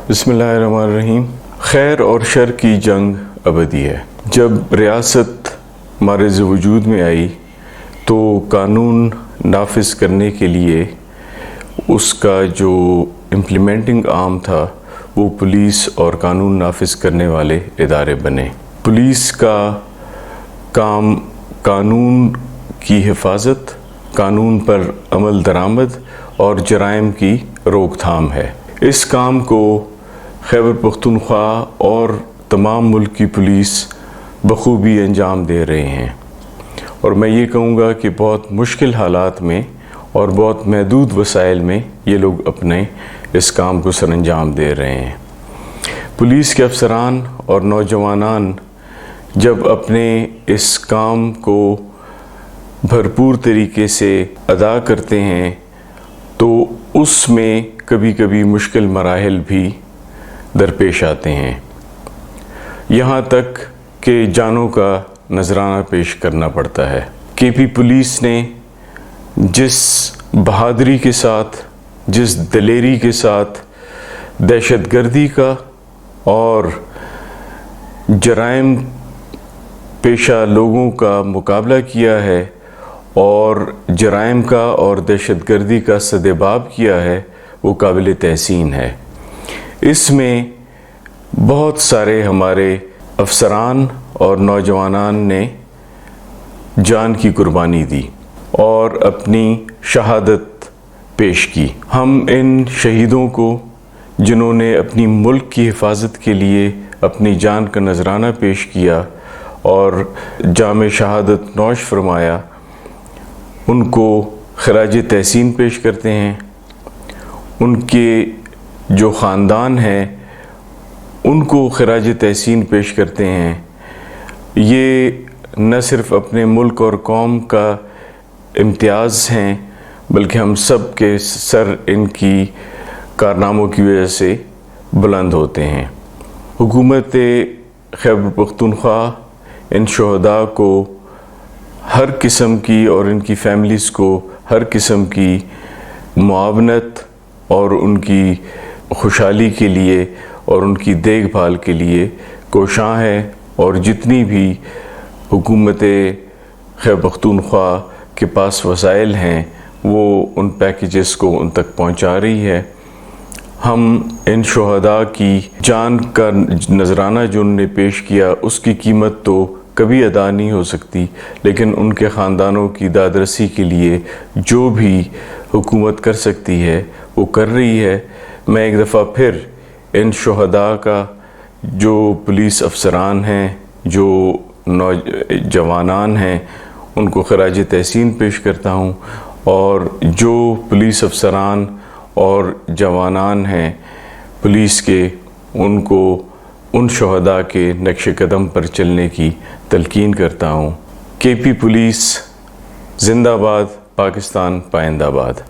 बिस्मिल्लाहिर्रहमानिर्रहीम। खैर और शर की जंग अबदी है। जब रियासत मारिज़ वजूद में आई तो कानून नाफिज करने के लिए उसका जो इम्प्लीमेंटिंग आर्म था वो पुलिस और कानून नाफिज करने वाले इदारे बने। पुलिस का काम कानून की हिफाजत, कानून पर अमल दरामद और जराइम की रोकथाम है। इस काम को खैबर पख्तूनख्वा और तमाम मुल्क की पुलिस बखूबी अंजाम दे रहे हैं और मैं ये कहूँगा कि बहुत मुश्किल हालात में और बहुत महदूद वसाइल में ये लोग अपने इस काम को सरअंजाम दे रहे हैं। पुलिस के अफसरान और नौजवानान जब अपने इस काम को भरपूर तरीके से अदा करते हैं तो उसमें कभी कभी मुश्किल मराहिल भी दरपेश आते हैं, यहाँ तक कि जानों का नजराना पेश करना पड़ता है। केपी पुलिस ने जिस बहादुरी के साथ, जिस दलेरी के साथ दहशतगर्दी का और जराइम पेशा लोगों का मुकाबला किया है और जराइम का और दहशतगर्दी का सदेबाब किया है, वो काबिल तहसीन है। इसमें बहुत सारे हमारे अफसरान और नौजवानान ने जान की कुर्बानी दी और अपनी शहादत पेश की। हम इन शहीदों को, जिन्होंने अपनी मुल्क की हिफाजत के लिए अपनी जान का नजराना पेश किया और जामे शहादत नौश फरमाया, उनको खराज तहसीन पेश करते हैं। उनके जो ख़ानदान हैं उनको खराज तहसीन पेश करते हैं। ये न सिर्फ़ अपने मुल्क और कौम का इम्तियाज़ हैं बल्कि हम सब के सर इनकी कारनामों की वजह से बुलंद होते हैं। हुकूमत खैबर पख्तूनख्वा इन शहदा को हर किस्म की और इनकी फैमिलीज़ को हर किस्म की मुआवनत और उनकी खुशहाली के लिए और उनकी देखभाल के लिए कोशां है और जितनी भी हुकूमत खैबर पख्तूनख्वा के पास वसाइल हैं वो उन पैकेजेस को उन तक पहुंचा रही है। हम इन शहदा की जान का नजराना जो उन्होंने पेश किया उसकी कीमत तो कभी अदा नहीं हो सकती, लेकिन उनके ख़ानदानों की दादरसी के लिए जो भी हुकूमत कर सकती है वो कर रही है। मैं एक दफ़ा फिर इन शहदा का, जो पुलिस अफसरान हैं, जो नौजवानान हैं, उनको खराज तहसीन पेश करता हूँ और जो पुलिस अफसरान और जवानान हैं पुलिस के, उनको उन शहदा के नक्श कदम पर चलने की तलकीन करता हूँ। केपी पुलिस जिंदाबाद, पाकिस्तान पाइंदाबाद।